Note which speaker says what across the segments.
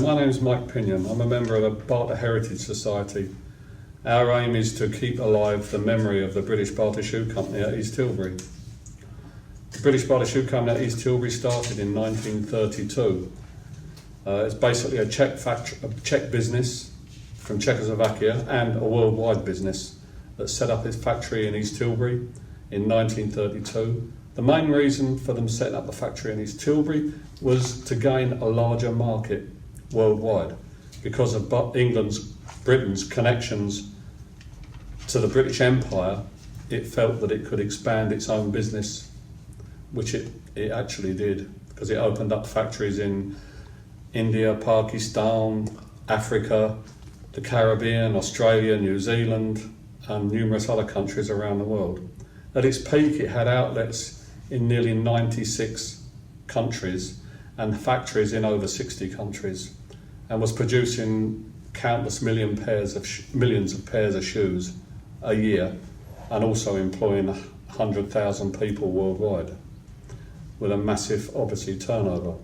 Speaker 1: my name is Mike Pinion. I'm a member of the Bata Heritage Society. Our aim is to keep alive the memory of the British Bata Shoe Company at East Tilbury. The British Bata Shoe Company at East Tilbury started in 1932. It's basically a Czech business from Czechoslovakia and a worldwide business that set up its factory in East Tilbury in 1932. The main reason for them setting up the factory in East Tilbury was to gain a larger market worldwide because of Britain's connections to the British Empire. It felt that it could expand its own business, which it actually did, because it opened up factories in India, Pakistan, Africa, the Caribbean, Australia, New Zealand, and numerous other countries around the world. At its peak, it had outlets in nearly 96 countries and factories in over 60 countries, and was producing countless millions of pairs of shoes a year, and also employing 100,000 people worldwide, with a massive, obviously, turnover.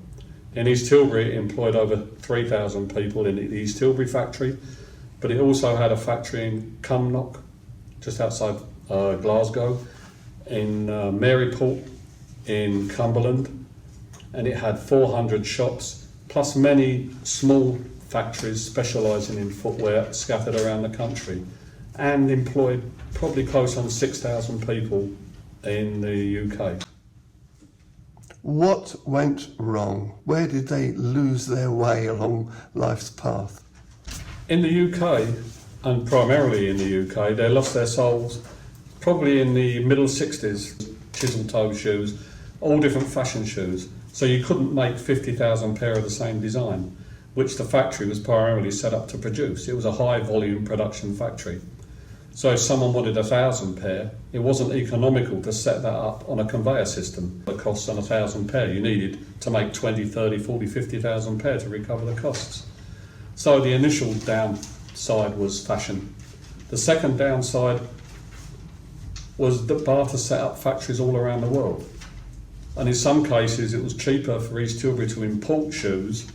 Speaker 1: In East Tilbury, it employed over 3,000 people in the East Tilbury factory, but it also had a factory in Cumnock, just outside Glasgow, in Maryport, in Cumberland, and it had 400 shops, plus many small factories specialising in footwear scattered around the country, and employed probably close on 6,000 people in the UK.
Speaker 2: What went wrong? Where did they lose their way along life's path?
Speaker 1: In the UK, and primarily in the UK, they lost their souls probably in the middle 60s. Chisel-toe shoes, all different fashion shoes. So you couldn't make 50,000 pair of the same design, which the factory was primarily set up to produce. It was a high volume production factory. So if someone wanted 1,000 pair, it wasn't economical to set that up on a conveyor system. The costs on 1,000 pair, you needed to make 20, 30, 40, 50,000 pair to recover the costs. So the initial downside was fashion. The second downside was that Bata set up factories all around the world. And in some cases it was cheaper for East Tilbury to import shoes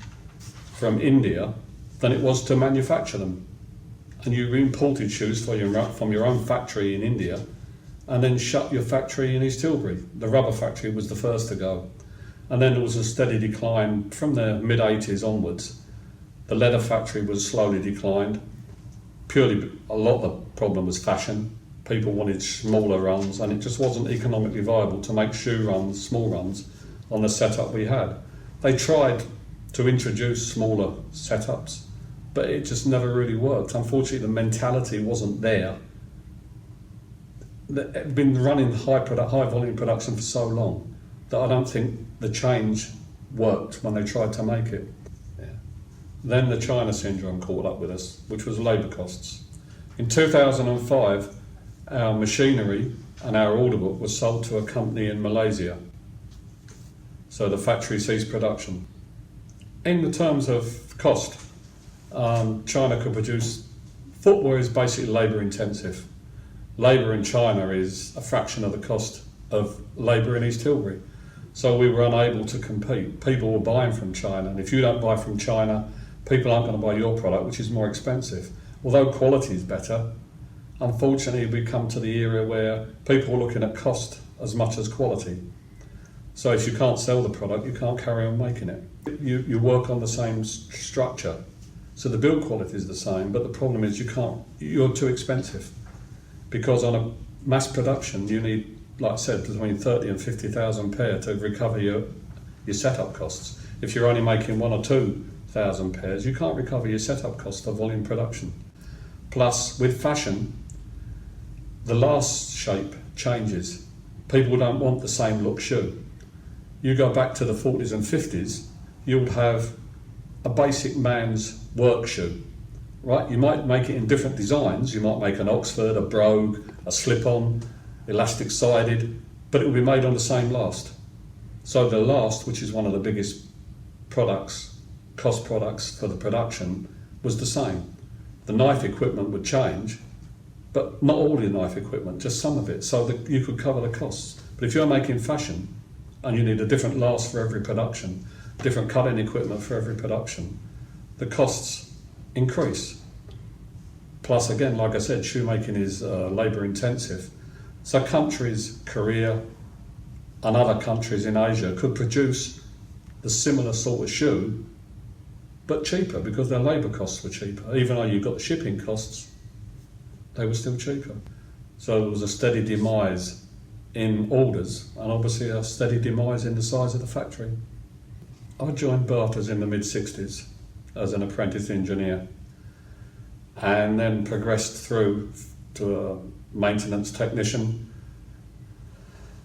Speaker 1: from India than it was to manufacture them. And you imported shoes from your own factory in India and then shut your factory in East Tilbury. The rubber factory was the first to go. And then there was a steady decline from the mid-80s onwards. The leather factory was slowly declined. Purely, a lot of the problem was fashion. People wanted smaller runs, and it just wasn't economically viable to make shoe runs, small runs, on the setup we had. They tried to introduce smaller setups, but it just never really worked. Unfortunately, the mentality wasn't there. It had been running high volume production for so long that I don't think the change worked when they tried to make it. Yeah. Then the China syndrome caught up with us, which was labour costs. In 2005, our machinery and our order book was sold to a company in Malaysia. So the factory ceased production. In the terms of cost, China could produce, footwear is basically labour intensive. Labour in China is a fraction of the cost of labour in East Tilbury. So we were unable to compete. People were buying from China, and if you don't buy from China, people aren't going to buy your product, which is more expensive. Although quality is better, unfortunately we come to the era where people are looking at cost as much as quality. So if you can't sell the product, you can't carry on making it. You work on the same structure. So the build quality is the same, but the problem is you're too expensive. Because on a mass production, you need, like I said, between 30 and 50,000 pair to recover your setup costs. If you're only making 1,000 or 2,000 pairs, you can't recover your setup costs for volume production. Plus, with fashion, the last shape changes. People don't want the same look shoe. You go back to the 40s and 50s, you'll have a basic man's work shoe, right? You might make it in different designs. You might make an Oxford, a brogue, a slip-on, elastic-sided, but it will be made on the same last. So the last, which is one of the biggest cost products for the production, was the same. The knife equipment would change, but not all the knife equipment, just some of it, so that you could cover the costs. But if you're making fashion and you need a different last for every production, different cutting equipment for every production, the costs increase. Plus, again, like I said, shoemaking is labour intensive. So countries, Korea and other countries in Asia could produce the similar sort of shoe, but cheaper because their labour costs were cheaper. Even though you got the shipping costs, they were still cheaper. So there was a steady demise in orders and obviously a steady demise in the size of the factory. I joined Bata's in the mid-60s as an apprentice engineer and then progressed through to a maintenance technician,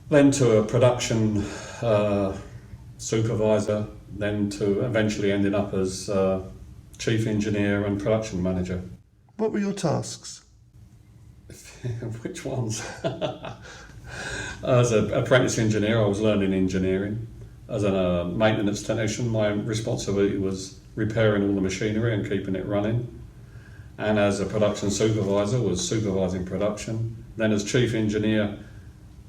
Speaker 1: then to a production supervisor, then to eventually ending up as chief engineer and production manager.
Speaker 2: What were your tasks?
Speaker 1: Which ones? As an apprentice engineer, I was learning engineering. As a maintenance technician, my responsibility was repairing all the machinery and keeping it running. And as a production supervisor, was supervising production. Then as chief engineer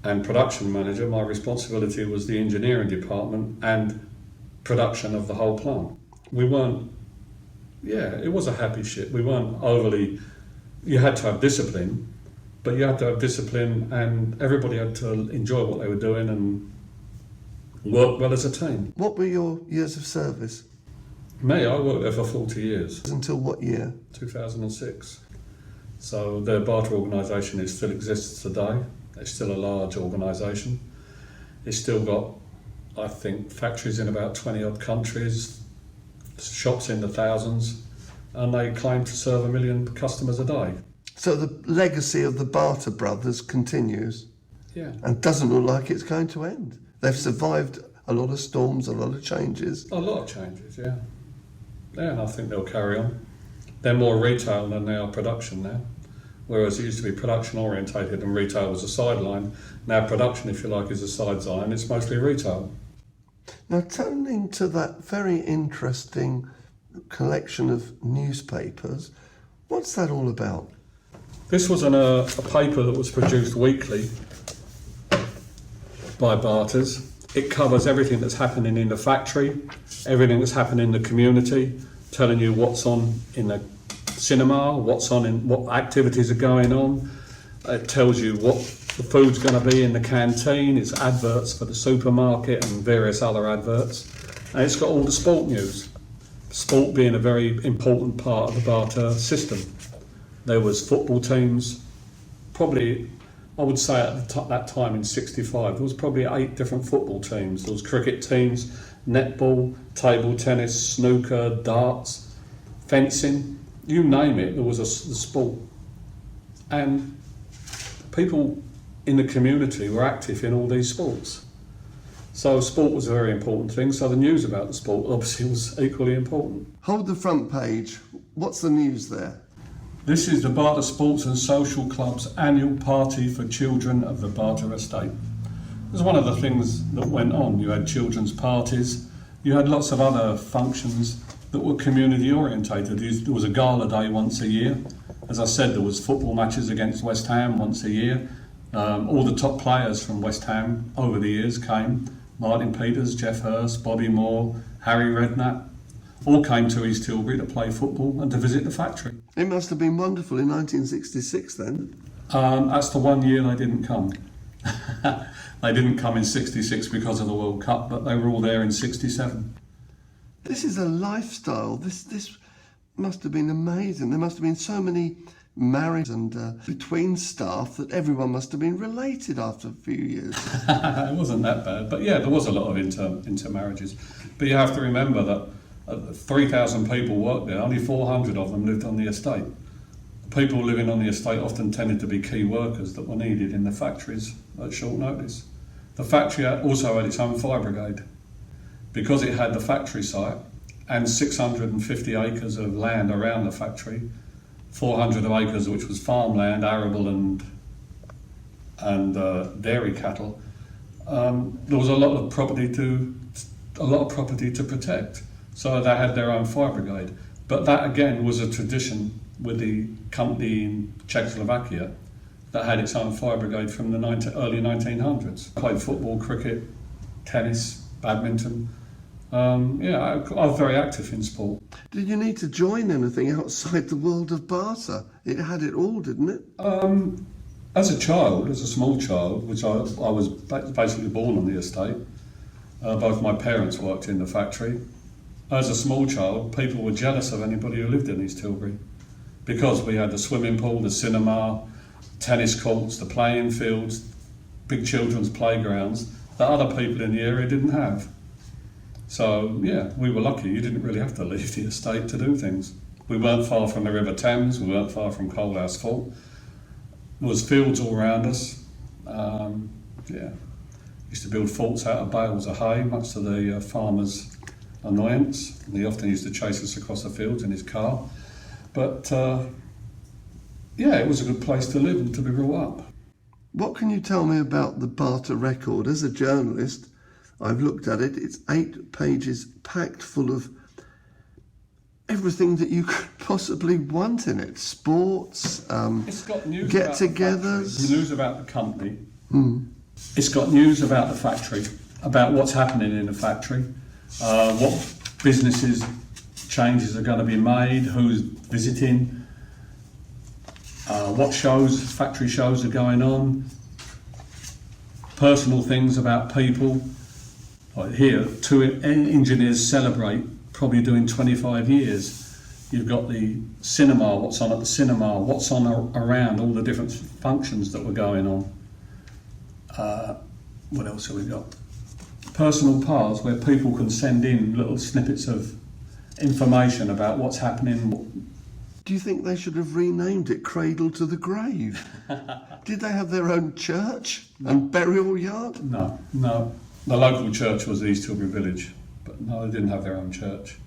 Speaker 1: and production manager, my responsibility was the engineering department and production of the whole plant. We weren't, it was a happy ship. We weren't overly, you had to have discipline, but you had to have discipline and everybody had to enjoy what they were doing and work well as a team.
Speaker 2: What were your years of service?
Speaker 1: Me, I worked there for 40 years.
Speaker 2: Until what year?
Speaker 1: 2006. So the Bata organisation, it still exists today. It's still a large organisation. It's still got, I think, factories in about 20 odd countries, shops in the thousands, and they claim to serve 1 million customers a day.
Speaker 2: So the legacy of the Bata brothers continues?
Speaker 1: Yeah.
Speaker 2: And doesn't look like it's going to end. They've survived a lot of storms, a lot of changes.
Speaker 1: A lot of changes, yeah. Yeah, and I think they'll carry on. They're more retail than they are production now. Whereas it used to be production orientated and retail was a sideline. Now production, if you like, is a sideline. It's mostly retail.
Speaker 2: Now, turning to that very interesting collection of newspapers, what's that all about?
Speaker 1: This was a paper that was produced weekly by Bata's. It covers everything that's happening in the factory, everything that's happening in the community, telling you what's on in the cinema, what activities are going on. It tells you what the food's going to be in the canteen. It's adverts for the supermarket and various other adverts. And it's got all the sport news. Sport being a very important part of the Bata system. There was football teams, probably, I would say at that time in 65, there was probably 8 different football teams. There was cricket teams, netball, table tennis, snooker, darts, fencing, you name it, there was a sport. And people in the community were active in all these sports. So sport was a very important thing, so the news about the sport obviously was equally important.
Speaker 2: Hold the front page. What's the news there?
Speaker 1: This is the Bata Sports and Social Club's annual party for children of the Bata estate. It was one of the things that went on. You had children's parties, you had lots of other functions that were community orientated. There was a gala day once a year. As I said, there was football matches against West Ham once a year. All the top players from West Ham over the years came. Martin Peters, Jeff Hurst, Bobby Moore, Harry Redknapp, all came to East Tilbury to play football and to visit the factory.
Speaker 2: It must have been wonderful in 1966 then.
Speaker 1: That's the one year they didn't come. They didn't come in 66 because of the World Cup, but they were all there in 67.
Speaker 2: This is a lifestyle. This must have been amazing. There must have been so many marriages and between staff that everyone must have been related after a few years.
Speaker 1: It wasn't that bad, but yeah, there was a lot of intermarriages. But you have to remember that 3,000 people worked there, only 400 of them lived on the estate. People living on the estate often tended to be key workers that were needed in the factories at short notice. The factory also had its own fire brigade. Because it had the factory site and 650 acres of land around the factory, 400 of acres which was farmland, arable and dairy cattle, there was a lot of property to protect. So they had their own fire brigade. But that again was a tradition with the company in Czechoslovakia that had its own fire brigade from the early 1900s. Played football, cricket, tennis, badminton, Yeah, I was very active in sport.
Speaker 2: Did you need to join anything outside the world of Bata? It had it all, didn't it?
Speaker 1: As a child, as a small child, which I was basically born on the estate, both my parents worked in the factory. As a small child, people were jealous of anybody who lived in East Tilbury because we had the swimming pool, the cinema, tennis courts, the playing fields, big children's playgrounds that other people in the area didn't have. So, yeah, we were lucky. You didn't really have to leave the estate to do things. We weren't far from the River Thames, we weren't far from Coalhouse Fort. There was fields all around us. Used to build forts out of bales of hay, much to the farmers' annoyance. And he often used to chase us across the fields in his car. But, it was a good place to live and to be brought up.
Speaker 2: What can you tell me about the Bata Record? As a journalist, I've looked at it. It's 8 pages packed full of everything that you could possibly want in it. Sports,
Speaker 1: it's got news
Speaker 2: get-togethers.
Speaker 1: News about the company. It's got news about the factory, about what's happening in the factory, what businesses changes are going to be made, who's visiting, what factory shows are going on, personal things about people. Like here, 2 engineers celebrate probably doing 25 years. You've got the cinema, what's on at the cinema, what's on around, all the different functions that were going on. What else have we got? Personal paths where people can send in little snippets of information about what's happening.
Speaker 2: Do you think they should have renamed it Cradle to the Grave? Did they have their own church and burial yard?
Speaker 1: No. The local church was East Tilbury Village, but no, they didn't have their own church.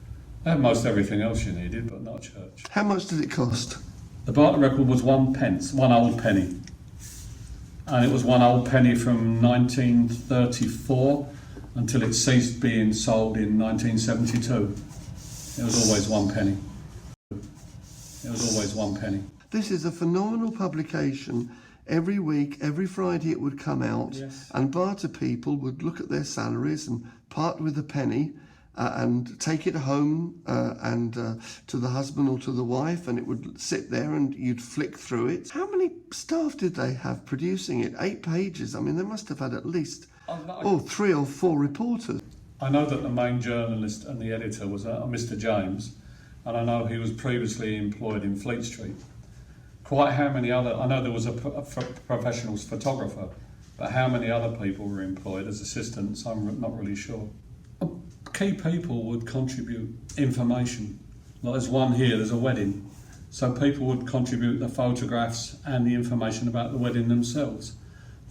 Speaker 1: They had most everything else you needed, but not a church.
Speaker 2: How much did it cost?
Speaker 1: The Bata Record was 1 pence, 1 old penny. And it was 1 old penny from 1934 until it ceased being sold in 1972. It was always 1 penny. It was always 1 penny.
Speaker 2: This is a phenomenal publication. Every week, every Friday it would come out,
Speaker 1: yes.
Speaker 2: And Bata people would look at their salaries and part with a penny and take it home and to the husband or to the wife, and it would sit there and you'd flick through it. How many staff did they have producing it? 8 pages. I mean, they must have had at least 3 or 4 reporters.
Speaker 1: I know that the main journalist and the editor was Mr. James, and I know he was previously employed in Fleet Street. Quite how many other, I know there was a professional photographer, but how many other people were employed as assistants, I'm not really sure. Key people would contribute information. Like there's one here, there's a wedding. So people would contribute the photographs and the information about the wedding themselves.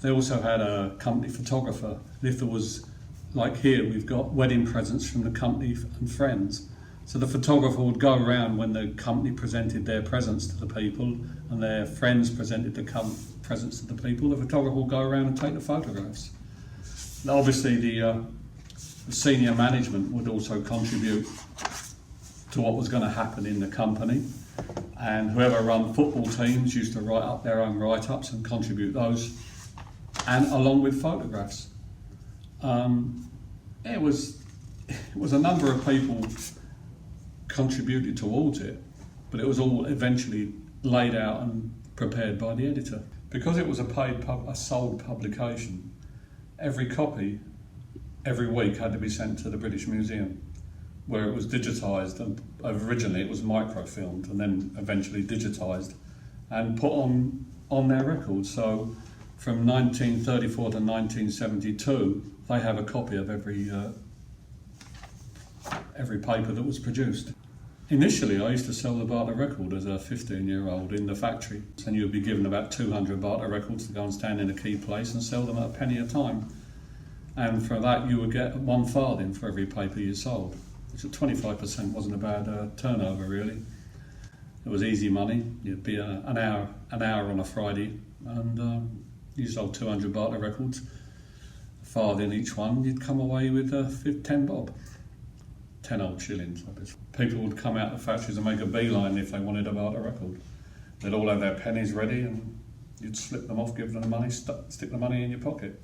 Speaker 1: They also had a company photographer. If there was, like here, we've got wedding presents from the company and friends. So the photographer would go around when the company presented their presents to the people and their friends presented the presents to the people. The photographer would go around and take the photographs. Now, obviously, the senior management would also contribute to what was going to happen in the company. And whoever run football teams used to write up their own write-ups and contribute those, and along with photographs. It was a number of people contributed towards it, but it was all eventually laid out and prepared by the editor. Because it was a sold publication, every copy every week had to be sent to the British Museum, where it was digitised, and originally it was microfilmed and then eventually digitised and put on their records. So from 1934 to 1972 they have a copy of every paper that was produced. Initially, I used to sell the Bata Record as a 15-year-old in the factory, and you would be given about 200 Bata Records to go and stand in a key place and sell them at a penny a time. And for that, you would get 1 farthing for every paper you sold, which at 25% wasn't a bad turnover, really. It was easy money. You'd be an hour on a Friday, and you sold 200 Bata Records, a farthing each one. You'd come away with 10 bob. 10 old shillings, obviously. People would come out of the factories and make a beeline if they wanted a Bata Record. They'd all have their pennies ready and you'd slip them off, give them the money, stick the money in your pocket.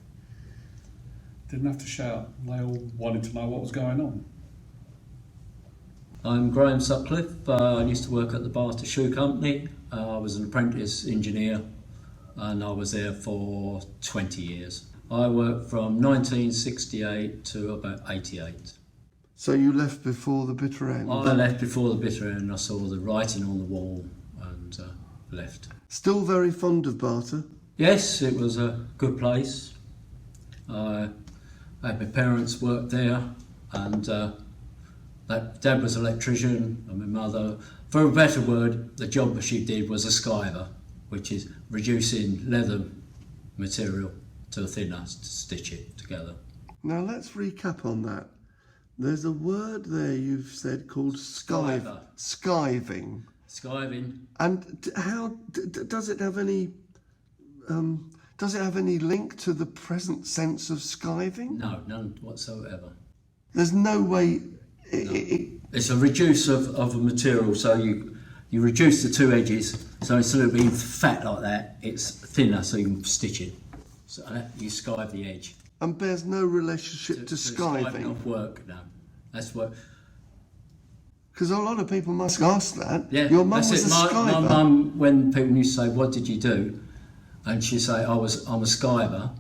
Speaker 1: Didn't have to shout. They all wanted to know what was going on.
Speaker 3: I'm Graham Sutcliffe. I used to work at the Bata Shoe Company. I was an apprentice engineer and I was there for 20 years. I worked from 1968 to about 88.
Speaker 2: So you left before the bitter end?
Speaker 3: I left before the bitter end. I saw the writing on the wall and left.
Speaker 2: Still very fond of Bata?
Speaker 3: Yes, it was a good place. I had my parents work there, and Dad was an electrician, and my mother, for a better word, the job that she did was a skiver, which is reducing leather material to a thinner to stitch it together.
Speaker 2: Now let's recap on that. There's a word there you've said called
Speaker 3: Skiver.
Speaker 2: skiving.
Speaker 3: Skiving.
Speaker 2: And how does it have any? Does it have any link to the present sense of skiving?
Speaker 3: No, none whatsoever.
Speaker 2: There's no way.
Speaker 3: It's a reduce of a material, so you reduce the two edges, so instead of being fat like that, it's thinner, so you can stitch it. So you skive the edge.
Speaker 2: And bears no relationship to skiving.
Speaker 3: Not work, no. That's what.
Speaker 2: Because a lot of people must ask that.
Speaker 3: Yeah,
Speaker 2: your mum
Speaker 3: that's
Speaker 2: was
Speaker 3: it.
Speaker 2: a skiver.
Speaker 3: My mum, when people used to say, "What did you do?" and she'd say, I'm a skiver,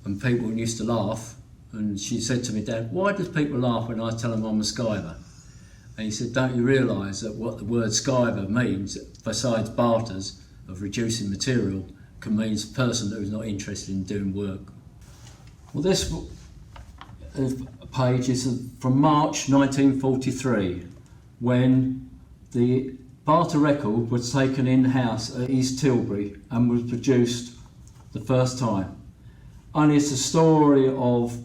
Speaker 3: and people used to laugh. And she said to me, "Dad, why does people laugh when I tell them I'm a skiver?" And he said, "Don't you realise that what the word skiver means, besides barters of reducing material, can mean a person who's not interested in doing work?" Well, this page is from March 1943, when the Bata Record was taken in-house at East Tilbury and was produced the first time. And it's a story of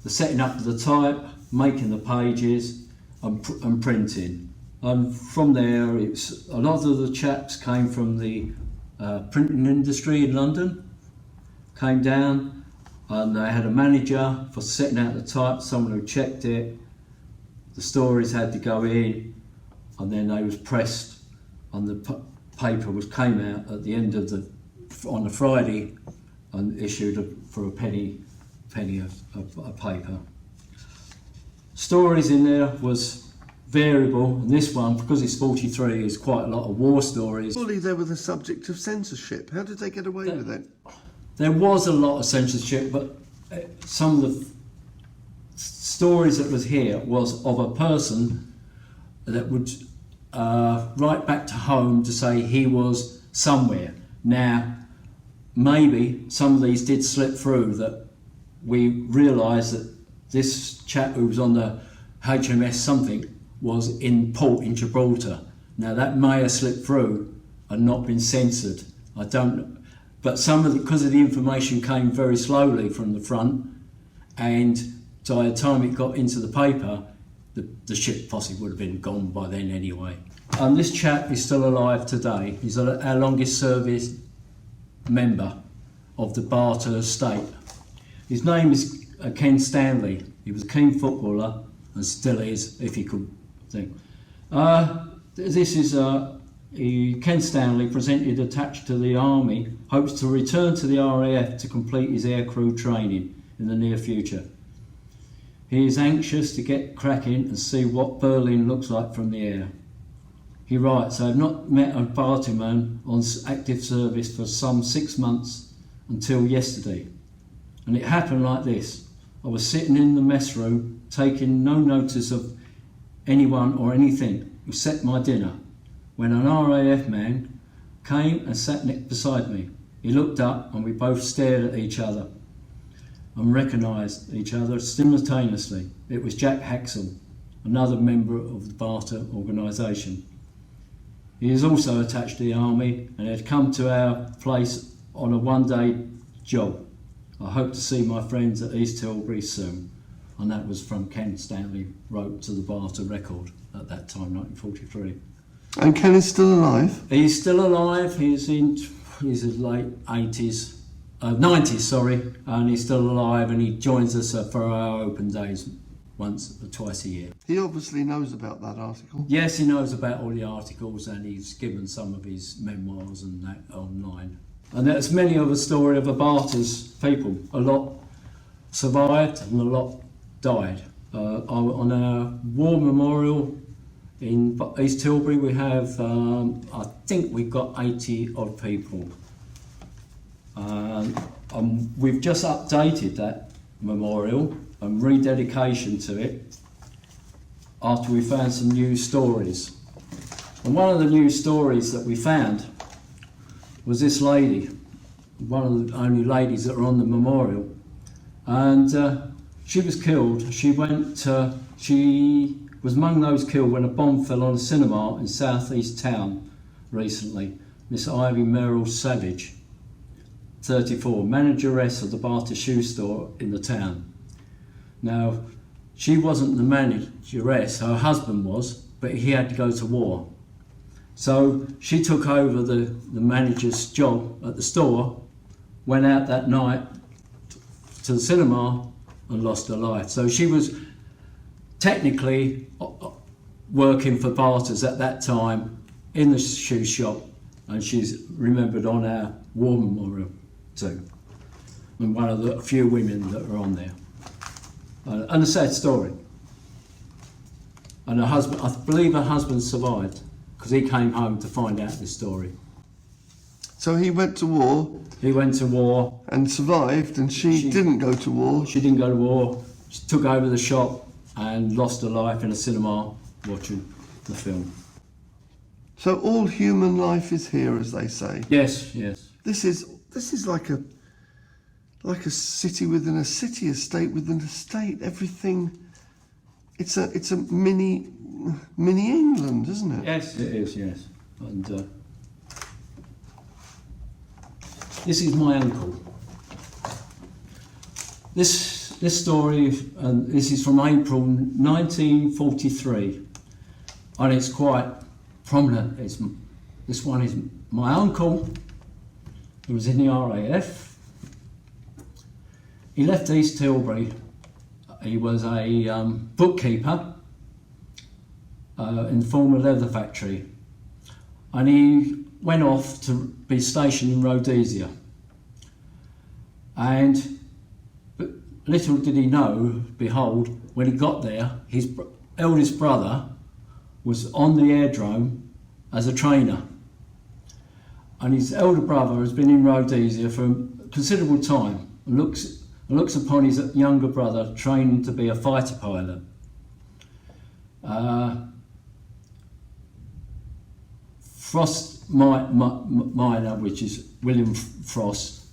Speaker 3: the setting up of the type, making the pages and printing. And from there, it's a lot of the chaps came from the printing industry in London, came down, and they had a manager for setting out the type, someone who checked it. The stories had to go in, and then they was pressed, and the paper came out at the end of on a Friday, and issued for a penny of paper. Stories in there was variable, and this one, because it's 43, is quite a lot of war stories.
Speaker 2: Surely they were the subject of censorship. How did they get away with it?
Speaker 3: There was a lot of censorship, but some of the stories that was here was of a person that would write back to home to say he was somewhere. Now, maybe some of these did slip through, that we realised that this chap who was on the HMS something was in port in Gibraltar. Now that may have slipped through and not been censored. I don't know. But because of the information came very slowly from the front, and by the time it got into the paper, the ship possibly would have been gone by then anyway. And this chap is still alive today. He's our longest service member of the Bata estate. His name is Ken Stanley. He was a keen footballer and still is, if he could think. This is Ken Stanley, presented attached to the Army, hopes to return to the RAF to complete his aircrew training in the near future. He is anxious to get cracking and see what Berlin looks like from the air. He writes, "I have not met a partyman on active service for some 6 months until yesterday. And it happened like this. I was sitting in the mess room, taking no notice of anyone or anything, except my dinner, when an RAF man came and sat next beside me. He looked up and we both stared at each other and recognised each other simultaneously. It was Jack Haxel, another member of the Bata organisation. He is also attached to the Army and had come to our place on a one-day job. I hope to see my friends at East Tilbury soon." And that was from Ken Stanley, wrote to the Bata Record at that time, 1943.
Speaker 2: And Ken is still alive?
Speaker 3: He's still alive. He's in his late 90s, and he's still alive, and he joins us for our open days once or twice a year.
Speaker 2: He obviously knows about that article.
Speaker 3: Yes, he knows about all the articles, and he's given some of his memoirs and that online. And there's many of the story of the Bata's people. A lot survived and a lot died. On our war memorial, In East Tilbury we have, I think we've got 80 odd people. We've just updated that memorial and rededication to it after we found some news stories. And one of the news stories that we found was this lady, one of the only ladies that are on the memorial, and she was killed. She was among those killed when a bomb fell on a cinema in South East town recently. Miss Ivy Merrill Savage, 34, manageress of the Bata Shoes store in the town. Now, she wasn't the manageress, her husband was, but he had to go to war. So she took over the manager's job at the store, went out that night to the cinema and lost her life. So she was technically working for Bata's at that time in the shoe shop, and she's remembered on our war memorial too. And one of the few women that are on there. And a sad story. And her husband, I believe her husband survived, because he came home to find out this story.
Speaker 2: So he went to war.
Speaker 3: He went to war.
Speaker 2: And survived, and she didn't go to war.
Speaker 3: She didn't go to war. She took over the shop and lost her life in a cinema watching the film.
Speaker 2: So all human life is here, as they say.
Speaker 3: Yes, yes.
Speaker 2: This is like a city within a city, a state within a state. Everything. It's a mini England, isn't it?
Speaker 3: Yes, it is. Yes, and this is my uncle. This story, this is from April 1943, and it's quite prominent. This one is my uncle, who was in the RAF. He left East Tilbury. He was a bookkeeper in the former leather factory, and he went off to be stationed in Rhodesia. And but little did he know, behold, when he got there, his eldest brother was on the airdrome as a trainer. And his elder brother has been in Rhodesia for a considerable time and looks upon his younger brother training to be a fighter pilot. Frost Minor, which is William Frost,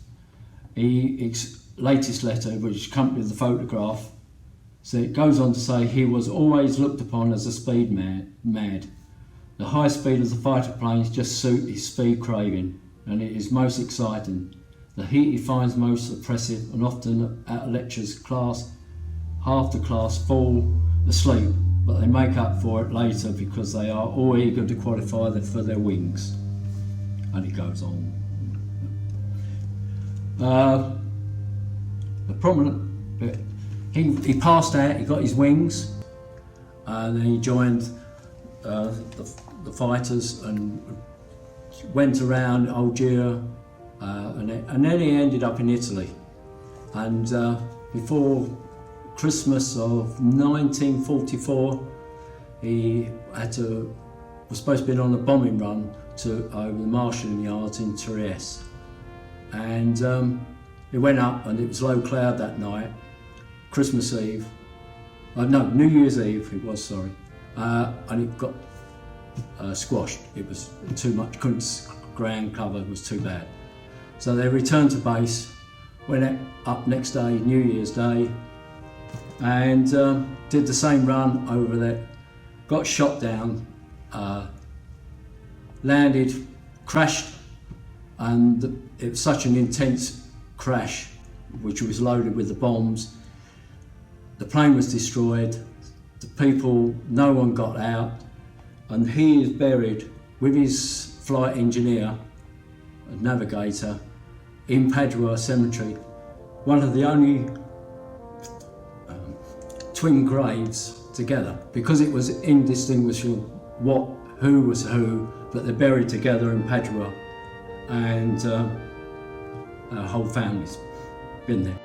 Speaker 3: his latest letter, which accompanied the photograph, so it goes on to say he was always looked upon as a speed mad. The high speed of the fighter planes just suit his speed craving, and it is most exciting. The heat he finds most oppressive, and often at lectures half the class fall asleep, but they make up for it later because they are all eager to qualify for their wings. And it goes on. The prominent bit, he passed out, he got his wings, and then he joined the fighters and went around Algeria, and then he ended up in Italy. And before Christmas of 1944, he was supposed to be on a bombing run over the marshalling yards in Trieste. And he went up, and it was low cloud that night, Christmas Eve. New Year's Eve it was, sorry. And it got squashed. It was too much, ground cover was too bad. So they returned to base, went up next day, New Year's Day, and did the same run over there, got shot down, landed, crashed, and it was such an intense crash, which was loaded with the bombs. The plane was destroyed, the people, no one got out, and he is buried with his flight engineer, a navigator, in Padua Cemetery, one of the only twin graves together, because it was indistinguishable who was who, but they're buried together in Padua, and our whole family's been there.